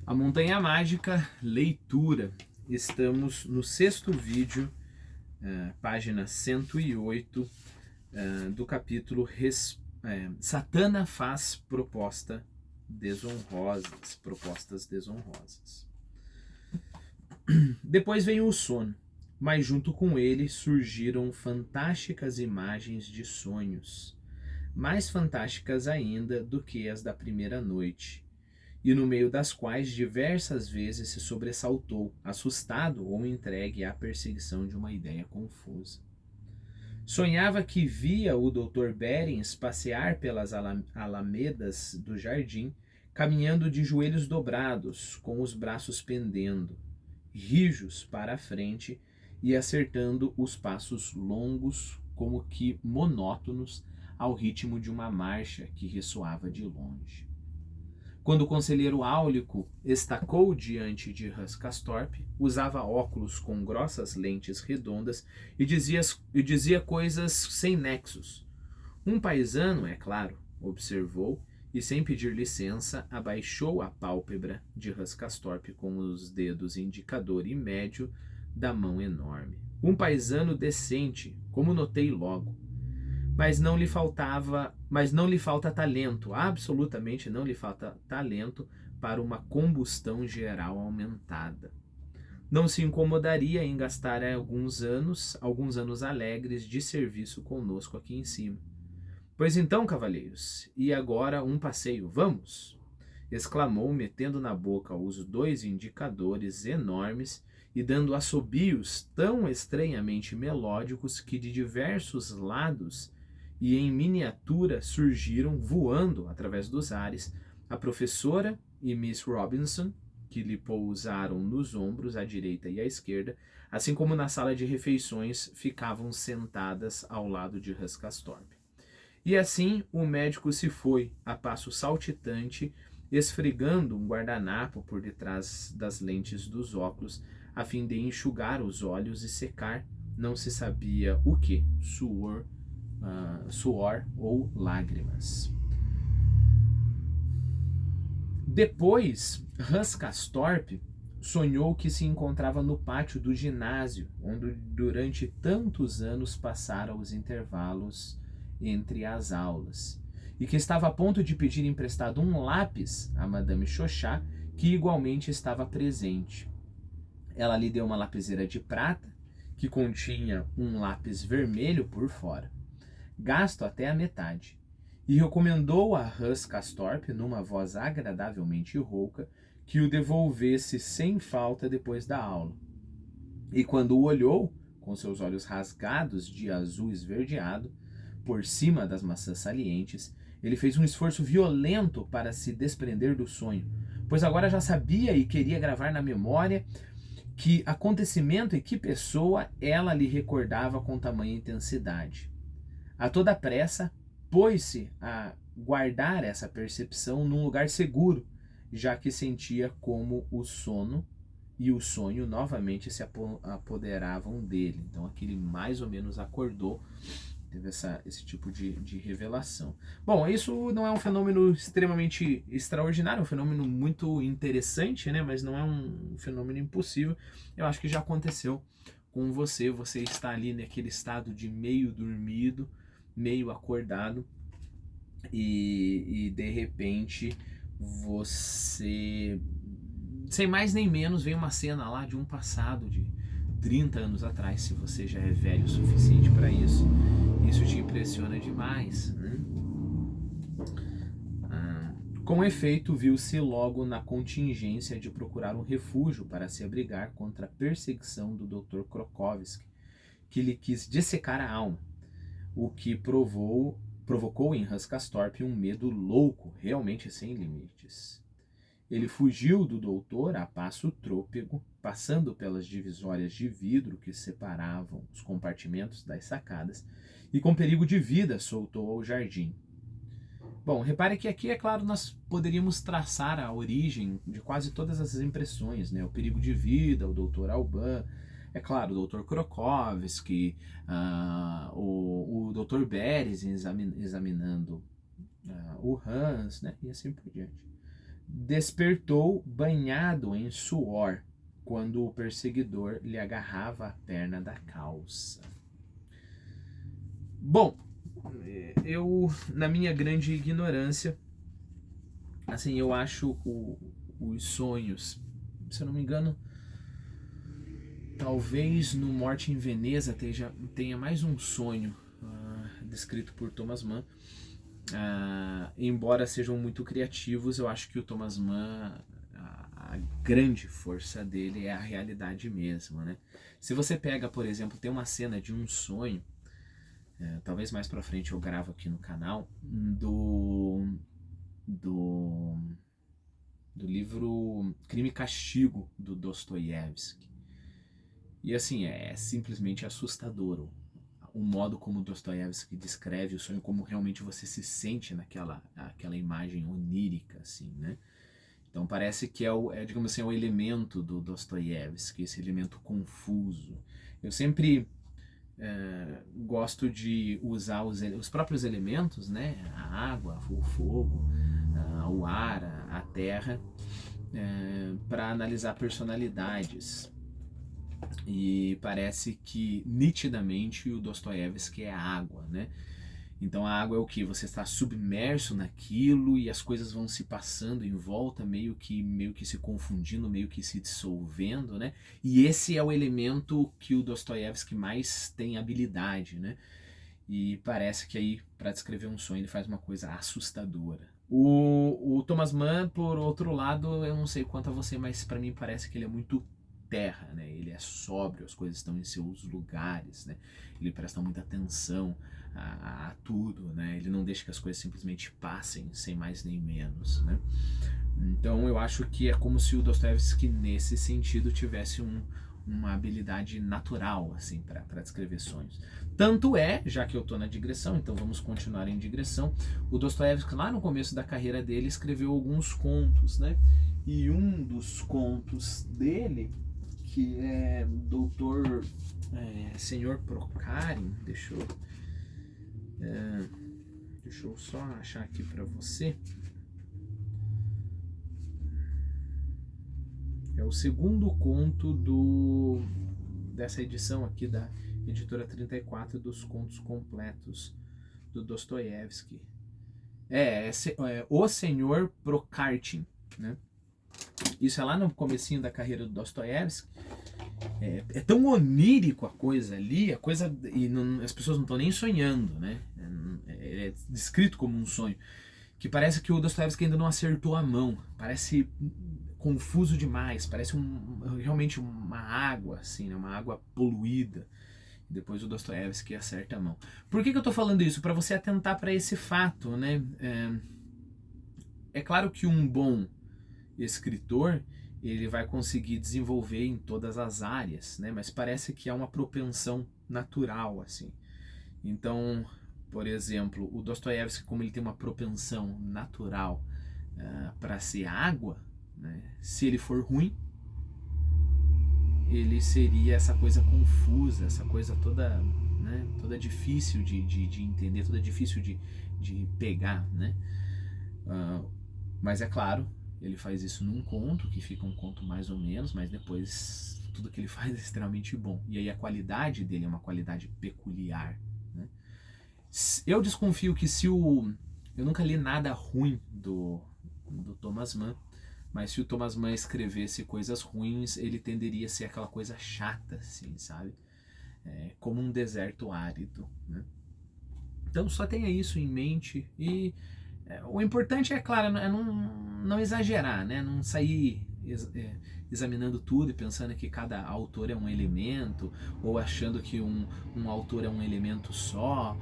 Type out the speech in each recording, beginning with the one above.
A Montanha Mágica, leitura. Estamos no sexto vídeo, página 108, do capítulo Satana faz propostas desonrosas. Depois veio o sono, mas junto com ele surgiram fantásticas imagens de sonhos, mais fantásticas ainda do que as da primeira noite, e no meio das quais diversas vezes se sobressaltou, assustado ou entregue à perseguição de uma ideia confusa. Sonhava que via o Dr. Berens passear pelas alamedas do jardim, caminhando de joelhos dobrados, com os braços pendendo, rijos para a frente e acertando os passos longos, como que monótonos, ao ritmo de uma marcha que ressoava de longe. Quando o conselheiro áulico estacou diante de Hans Castorp, usava óculos com grossas lentes redondas e dizia coisas sem nexos. Um paisano, é claro, observou, e sem pedir licença, abaixou a pálpebra de Hans Castorp com os dedos indicador e médio da mão enorme. Um paisano decente, como notei logo. Mas não lhe falta talento, absolutamente não lhe falta talento para uma combustão geral aumentada. Não se incomodaria em gastar alguns anos alegres de serviço conosco aqui em cima. Pois então, cavalheiros, e agora um passeio, vamos? Exclamou, metendo na boca os dois indicadores enormes e dando assobios tão estranhamente melódicos que de diversos lados e em miniatura surgiram, voando através dos ares, a professora e Miss Robinson, que lhe pousaram nos ombros à direita e à esquerda, assim como na sala de refeições ficavam sentadas ao lado de Hans Castorp. E assim o médico se foi, a passo saltitante, esfregando um guardanapo por detrás das lentes dos óculos, a fim de enxugar os olhos e secar, não se sabia o que, suor ou lágrimas. Depois, Hans Castorp sonhou que se encontrava no pátio do ginásio, onde durante tantos anos passara os intervalos entre as aulas, e que estava a ponto de pedir emprestado um lápis a Madame Chauchat, que igualmente estava presente. Ela lhe deu uma lapiseira de prata, que continha um lápis vermelho por fora, gasto até a metade, e recomendou a Hans Castorp, numa voz agradavelmente rouca, que o devolvesse sem falta depois da aula. E quando o olhou, com seus olhos rasgados de azul esverdeado, por cima das maçãs salientes, ele fez um esforço violento para se desprender do sonho, pois agora já sabia e queria gravar na memória que acontecimento e que pessoa ela lhe recordava com tamanha intensidade. A toda pressa, pôs-se a guardar essa percepção num lugar seguro, já que sentia como o sono e o sonho novamente se apoderavam dele. Então aqui ele mais ou menos acordou, teve esse tipo de revelação. Bom, isso não é um fenômeno extremamente extraordinário, é um fenômeno muito interessante, né? Mas não é um fenômeno impossível. Eu acho que já aconteceu com você está ali naquele estado de meio dormido, meio acordado, e de repente você, sem mais nem menos, vem uma cena lá de um passado de 30 anos atrás, se você já é velho o suficiente para isso te impressiona demais, né? Com efeito, viu-se logo na contingência de procurar um refúgio para se abrigar contra a perseguição do Dr. Krokowski, que lhe quis dissecar a alma, o que provocou em Hans Castorp um medo louco, realmente sem limites. Ele fugiu do doutor a passo trôpego, passando pelas divisórias de vidro que separavam os compartimentos das sacadas, e com perigo de vida soltou ao jardim. Bom, repare que aqui, é claro, nós poderíamos traçar a origem de quase todas essas impressões, né? O perigo de vida, o doutor Alban, é claro, o Dr. Krokowski, o Dr. Beres examinando o Hans, né? E assim por diante. despertou banhado em suor quando o perseguidor lhe agarrava a perna da calça. Bom, eu, na minha grande ignorância, assim, eu acho os sonhos, se eu não me engano, talvez no Morte em Veneza tenha mais um sonho descrito por Thomas Mann. Embora sejam muito criativos, eu acho que o Thomas Mann, a grande força dele é a realidade mesmo, né? Se você pega, por exemplo, tem uma cena de um sonho, talvez mais pra frente eu gravo aqui no canal, do livro Crime e Castigo, do Dostoiévski. E assim, é simplesmente assustador o modo como Dostoiévski descreve o sonho, como realmente você se sente aquela imagem onírica, assim, né? Então parece que digamos assim, é o elemento do Dostoiévski, esse elemento confuso. Eu sempre gosto de usar os próprios elementos, né? A água, o fogo, o ar, a terra, para analisar personalidades. E parece que nitidamente o Dostoiévski é a água, né? Então a água é o que? Você está submerso naquilo e as coisas vão se passando em volta, meio que se confundindo, meio que se dissolvendo, né? E esse é o elemento que o Dostoiévski mais tem habilidade, né? E parece que aí, para descrever um sonho, ele faz uma coisa assustadora. O Thomas Mann, por outro lado, eu não sei quanto a você, mas para mim parece que ele é muito terra, né? Ele é sóbrio, as coisas estão em seus lugares, né? Ele presta muita atenção a tudo, né? Ele não deixa que as coisas simplesmente passem sem mais nem menos, né? Então eu acho que é como se o Dostoiévski nesse sentido tivesse uma habilidade natural assim para descrever sonhos. Tanto é, já que eu estou na digressão, então vamos continuar em digressão, o Dostoiévski lá no começo da carreira dele escreveu alguns contos, né? E um dos contos dele, que é Doutor Senhor Procarin, deixa eu só achar aqui para você. É o segundo conto dessa edição aqui da editora 34 dos contos completos do Dostoiévski. O Senhor Prokartin, né? Isso é lá no comecinho da carreira do Dostoiévski. É tão onírico a coisa ali, e as pessoas não estão nem sonhando, né? É descrito como um sonho, que parece que o Dostoiévski ainda não acertou a mão, parece confuso demais, parece realmente uma água, assim, né? Uma água poluída. Depois o Dostoiévski acerta a mão. Por que eu estou falando isso? Para você atentar para esse fato, né? É claro que um bom escritor ele vai conseguir desenvolver em todas as áreas, né? Mas parece que há uma propensão natural, assim. Então, por exemplo, o Dostoiévski, como ele tem uma propensão natural para ser água, né? Se ele for ruim, ele seria essa coisa confusa, essa coisa toda, né? Toda difícil de entender, toda difícil de pegar, né? Mas é claro, ele faz isso num conto, que fica um conto mais ou menos, mas depois tudo que ele faz é extremamente bom. E aí a qualidade dele é uma qualidade peculiar, né? Eu desconfio que eu nunca li nada ruim do Thomas Mann, mas se o Thomas Mann escrevesse coisas ruins, ele tenderia a ser aquela coisa chata, assim, sabe? Como um deserto árido, né? Então só tenha isso em mente e o importante é, claro, é não exagerar, né? Não sair examinando tudo e pensando que cada autor é um elemento, ou achando que um autor é um elemento só,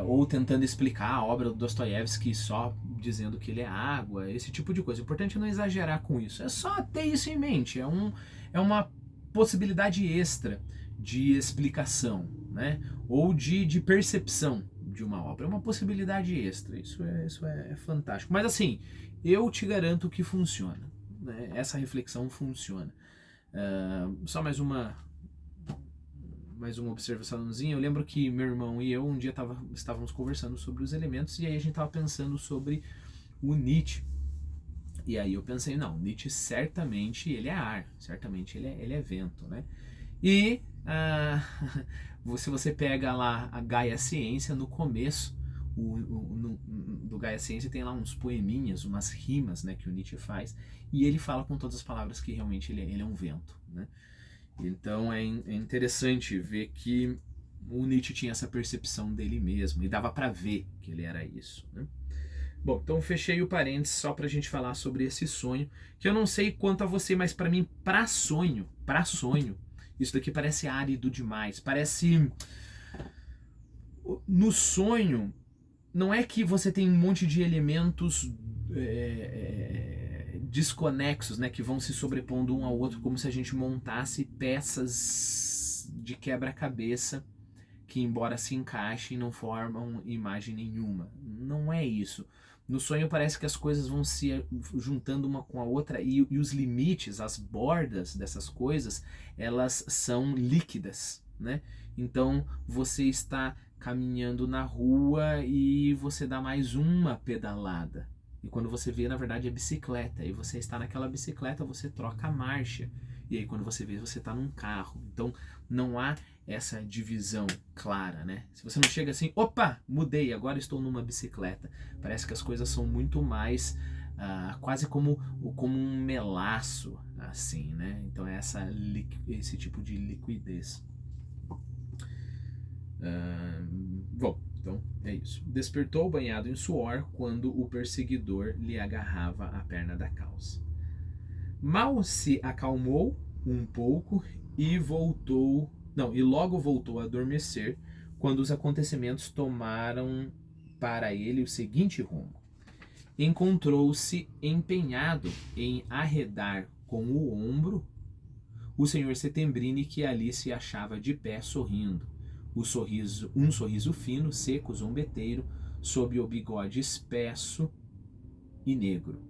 ou tentando explicar a obra do Dostoiévski só dizendo que ele é água, esse tipo de coisa. O importante é não exagerar com isso. É só ter isso em mente. É uma possibilidade extra de explicação, né? Ou de percepção de uma obra. É uma possibilidade extra. Isso é fantástico. Mas assim, eu te garanto que funciona, né? Essa reflexão funciona. Só mais uma observaçãozinha. Eu lembro que meu irmão e eu um dia estávamos conversando sobre os elementos e aí a gente estava pensando sobre o Nietzsche. E aí eu pensei, não, Nietzsche certamente ele é ar, certamente ele é vento, né? E se você pega lá a Gaia Ciência, no começo do Gaia Ciência tem lá uns poeminhas, umas rimas, né, que o Nietzsche faz, e ele fala com todas as palavras que realmente ele é um vento, né? Então é interessante ver que o Nietzsche tinha essa percepção dele mesmo, e dava para ver que ele era isso, né? Bom, então fechei o parênteses só pra gente falar sobre esse sonho, que eu não sei quanto a você, mas para mim, para sonho, isso daqui parece árido demais, parece... No sonho, não é que você tem um monte de elementos desconexos, né, que vão se sobrepondo um ao outro, como se a gente montasse peças de quebra-cabeça que, embora se encaixem, não formam imagem nenhuma. Não é isso. No sonho parece que as coisas vão se juntando uma com a outra e os limites, as bordas dessas coisas, elas são líquidas, né? Então você está caminhando na rua e você dá mais uma pedalada. E quando você vê, na verdade, é bicicleta. E você está naquela bicicleta, você troca a marcha. E aí quando você vê, você está num carro. Então não há essa divisão clara, né? Se você não chega assim, opa, mudei, agora estou numa bicicleta. Parece que as coisas são muito mais quase como um melaço, assim, né? Então é esse tipo de liquidez. Bom, então é isso. Despertou banhado em suor quando o perseguidor lhe agarrava a perna da calça. Mal se acalmou um pouco e logo voltou a adormecer quando os acontecimentos tomaram para ele o seguinte rumo. Encontrou-se empenhado em arredar com o ombro o senhor Settembrini, que ali se achava de pé sorrindo. Um sorriso fino, seco, zombeteiro, sob o bigode espesso e negro,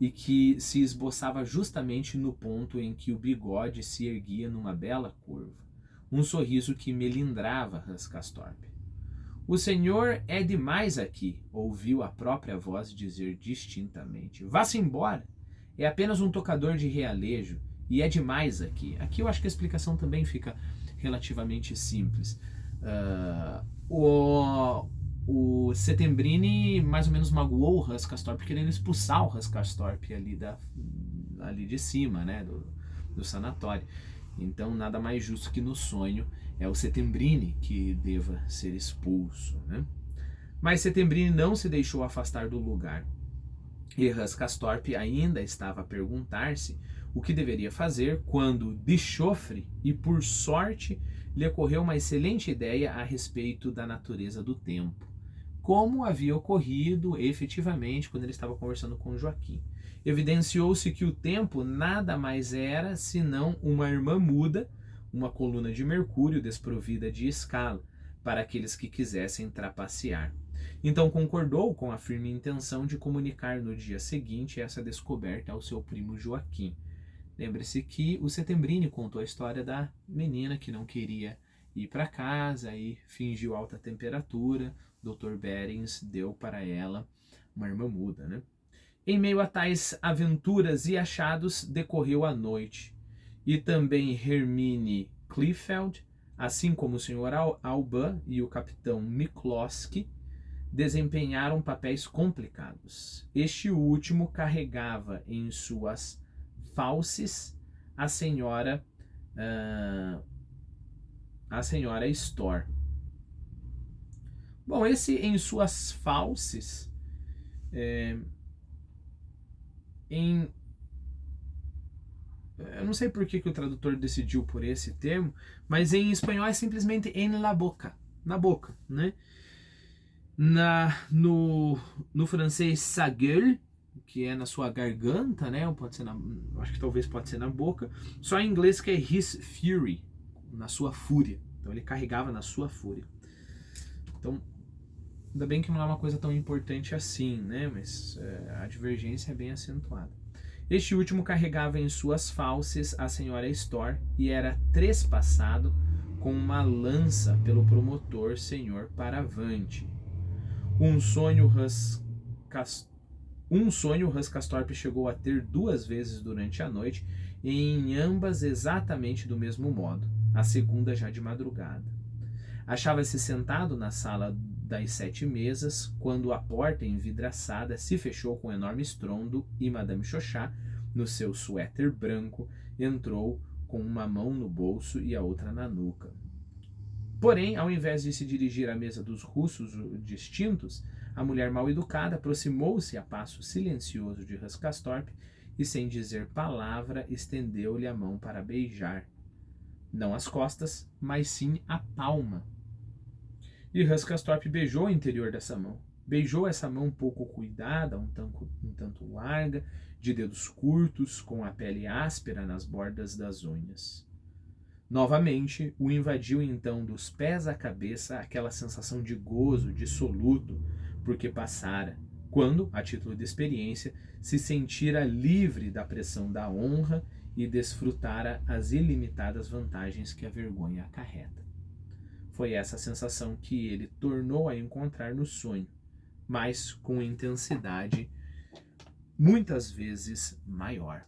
e que se esboçava justamente no ponto em que o bigode se erguia numa bela curva. Um sorriso que melindrava Hans Castorp. O senhor é demais aqui, ouviu a própria voz dizer distintamente. Vá-se embora. É apenas um tocador de realejo e é demais aqui. Aqui eu acho que a explicação também fica relativamente simples. O Settembrini mais ou menos magoou o Hans Castorp querendo expulsar o Hans Castorp ali de cima, né, do sanatório. Então nada mais justo que no sonho é o Settembrini que deva ser expulso, né? Mas Settembrini não se deixou afastar do lugar. E Hans Castorp ainda estava a perguntar-se o que deveria fazer quando, de chofre e por sorte, lhe ocorreu uma excelente ideia a respeito da natureza do tempo, como havia ocorrido efetivamente quando ele estava conversando com Joaquim. Evidenciou-se que o tempo nada mais era senão uma irmã muda, uma coluna de mercúrio desprovida de escala, para aqueles que quisessem trapacear. Então concordou com a firme intenção de comunicar no dia seguinte essa descoberta ao seu primo Joaquim. Lembre-se que o Settembrini contou a história da menina que não queria ir para casa e fingiu alta temperatura. Dr. Behrens deu para ela uma irmã muda, né? Em meio a tais aventuras e achados decorreu a noite, e também Hermine Kleefeld, assim como o Sr. Alban e o capitão Mikloski, desempenharam papéis complicados. Este último carregava em suas fauces a senhora Storr. Bom, esse em suas fauces eu não sei por que o tradutor decidiu por esse termo, mas em espanhol é simplesmente en la boca, na boca, né? No francês sa gueule, que é na sua garganta, né? Ou pode ser acho que talvez pode ser na boca. Só em inglês que é his fury, na sua fúria. Então ele carregava na sua fúria. Então, ainda bem que não é uma coisa tão importante assim, né? Mas a divergência é bem acentuada. Este último carregava em suas fauces a senhora Storr e era trespassado com uma lança pelo promotor senhor Paravante. Um sonho Um sonho o Huscastorp chegou a ter 2 vezes durante a noite, e em ambas exatamente do mesmo modo, a segunda já de madrugada. Achava-se sentado na sala das 7 mesas, quando a porta envidraçada se fechou com enorme estrondo e Madame Chauchat, no seu suéter branco, entrou com uma mão no bolso e a outra na nuca. Porém, ao invés de se dirigir à mesa dos russos distintos, a mulher mal educada aproximou-se a passo silencioso de Huscastorp e, sem dizer palavra, estendeu-lhe a mão para beijar. Não as costas, mas sim a palma. E Huscastorp beijou o interior dessa mão. Beijou essa mão pouco cuidada, um tanto larga, de dedos curtos, com a pele áspera nas bordas das unhas. Novamente, o invadiu então dos pés à cabeça aquela sensação de gozo dissoluto, porque passara, quando, a título de experiência, se sentira livre da pressão da honra e desfrutara as ilimitadas vantagens que a vergonha acarreta. Foi essa sensação que ele tornou a encontrar no sonho, mas com intensidade muitas vezes maior.